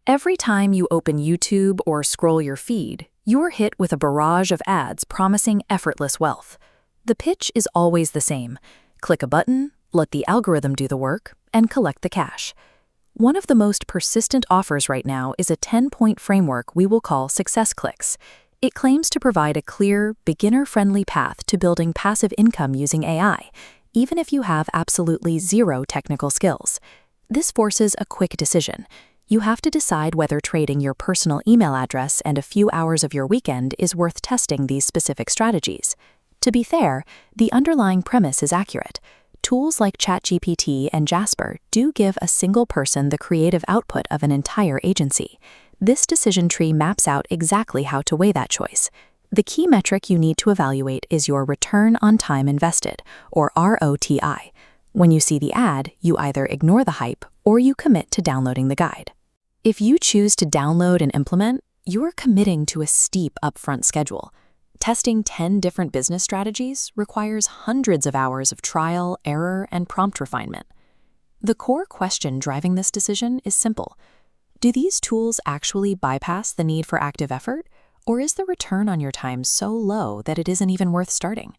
Every time you open YouTube or scroll your feed, you're hit with a barrage of ads promising effortless wealth. The pitch is always the same. Click a button, let the algorithm do the work, and collect the cash. One of the most persistent offers right now is a 10-point framework we will call Success Clicks. It claims to provide a clear, beginner-friendly path to building passive income using AI, even if you have absolutely zero technical skills. This forces a quick decision. You have to decide whether trading your personal email address and a few hours of your weekend is worth testing these specific strategies. To be fair, the underlying premise is accurate. Tools like ChatGPT and Jasper do give a single person the creative output of an entire agency. This decision tree maps out exactly how to weigh that choice. The key metric you need to evaluate is your return on time invested, or ROTI. When you see the ad, you either ignore the hype or you commit to downloading the guide. If you choose to download and implement, you're committing to a steep upfront schedule. Testing 10 different business strategies requires hundreds of hours of trial, error, and prompt refinement. The core question driving this decision is simple. Do these tools actually bypass the need for active effort, or is the return on your time so low that it isn't even worth starting?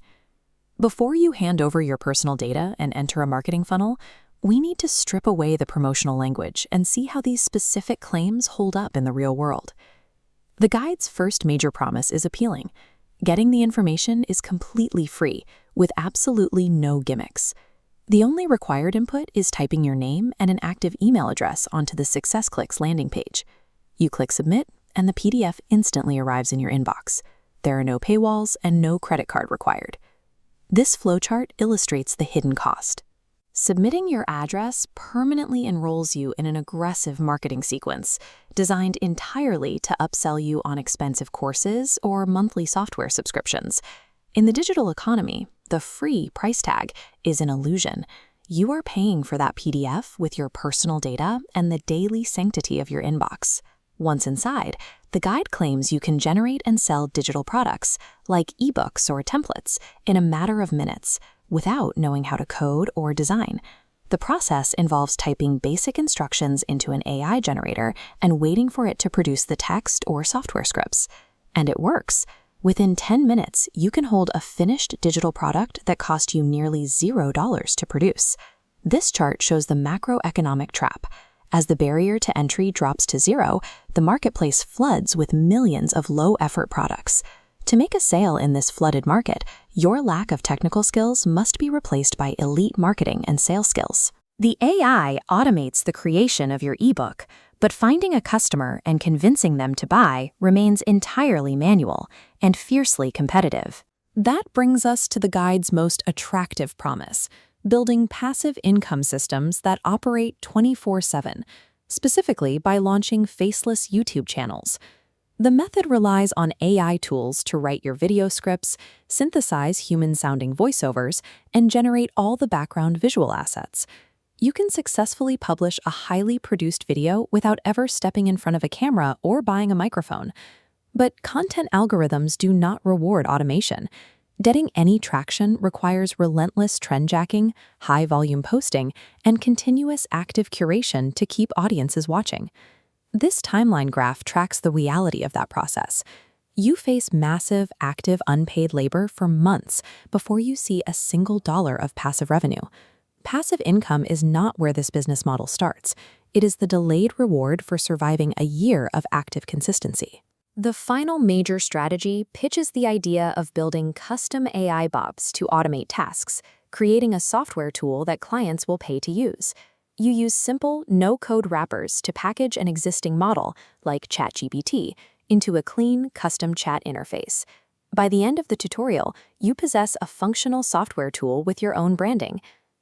Before you hand over your personal data and enter a marketing funnel, we need to strip away the promotional language and see how these specific claims hold up in the real world. The guide's first major promise is appealing. Getting the information is completely free, with absolutely no gimmicks. The only required input is typing your name and an active email address onto the Success Clicks landing page. You click Submit, and the PDF instantly arrives in your inbox. There are no paywalls and no credit card required. This flowchart illustrates the hidden cost. Submitting your address permanently enrolls you in an aggressive marketing sequence designed entirely to upsell you on expensive courses or monthly software subscriptions. In the digital economy, the free price tag is an illusion. You are paying for that PDF with your personal data and the daily sanctity of your inbox. Once inside, the guide claims you can generate and sell digital products, like eBooks or templates, in a matter of minutes, without knowing how to code or design. The process involves typing basic instructions into an AI generator and waiting for it to produce the text or software scripts. And it works. Within 10 minutes, you can hold a finished digital product that cost you nearly $0 to produce. This chart shows the macroeconomic trap. As the barrier to entry drops to zero, the marketplace floods with millions of low-effort products. To make a sale in this flooded market, your lack of technical skills must be replaced by elite marketing and sales skills. The AI automates the creation of your ebook, but finding a customer and convincing them to buy remains entirely manual and fiercely competitive. That brings us to the guide's most attractive promise: building passive income systems that operate 24/7, specifically by launching faceless YouTube channels. The method relies on AI tools to write your video scripts, synthesize human-sounding voiceovers, and generate all the background visual assets. You can successfully publish a highly produced video without ever stepping in front of a camera or buying a microphone. But content algorithms do not reward automation. Getting any traction requires relentless trend-jacking, high-volume posting, and continuous active curation to keep audiences watching. This timeline graph tracks the reality of that process. You face massive, active, unpaid labor for months before you see a single dollar of passive revenue. Passive income is not where this business model starts. It is the delayed reward for surviving a year of active consistency. The final major strategy pitches the idea of building custom AI bots to automate tasks, creating a software tool that clients will pay to use. You use simple, no-code wrappers to package an existing model, like ChatGPT, into a clean, custom chat interface. By the end of the tutorial, you possess a functional software tool with your own branding.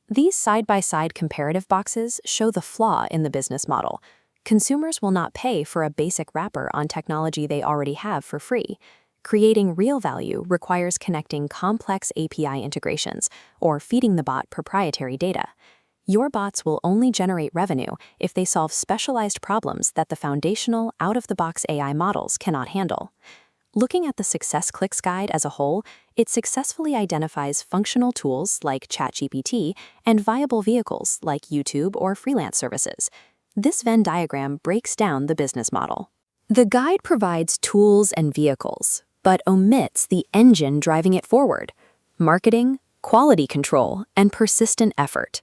These side-by-side comparative boxes show the flaw in the business model. Consumers will not pay for a basic wrapper on technology they already have for free. Creating real value requires connecting complex API integrations or feeding the bot proprietary data. Your bots will only generate revenue if they solve specialized problems that the foundational, out-of-the-box AI models cannot handle. Looking at the Success Clicks guide as a whole, it successfully identifies functional tools like ChatGPT and viable vehicles like YouTube or freelance services. This Venn diagram breaks down the business model. The guide provides tools and vehicles, but omits the engine driving it forward: marketing, quality control, and persistent effort.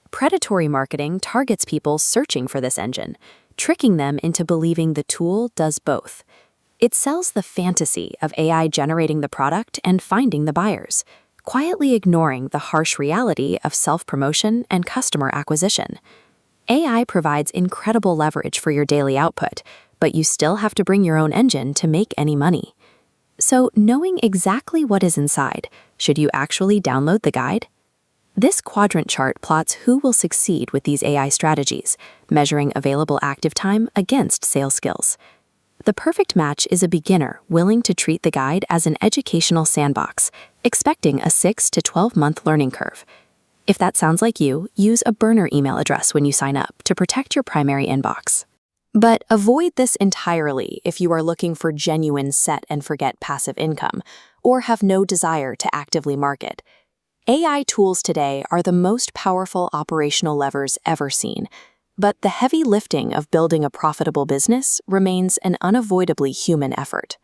Predatory marketing targets people searching for this engine, tricking them into believing the tool does both. It sells the fantasy of AI generating the product and finding the buyers, quietly ignoring the harsh reality of self-promotion and customer acquisition. AI provides incredible leverage for your daily output, but you still have to bring your own engine to make any money. So, knowing exactly what is inside, should you actually download the guide? This quadrant chart plots who will succeed with these AI strategies, measuring available active time against sales skills. The perfect match is a beginner willing to treat the guide as an educational sandbox, expecting a 6 to 12-month learning curve. If that sounds like you, use a burner email address when you sign up to protect your primary inbox. But avoid this entirely if you are looking for genuine set-and-forget passive income or have no desire to actively market. AI tools today are the most powerful operational levers ever seen, but the heavy lifting of building a profitable business remains an unavoidably human effort.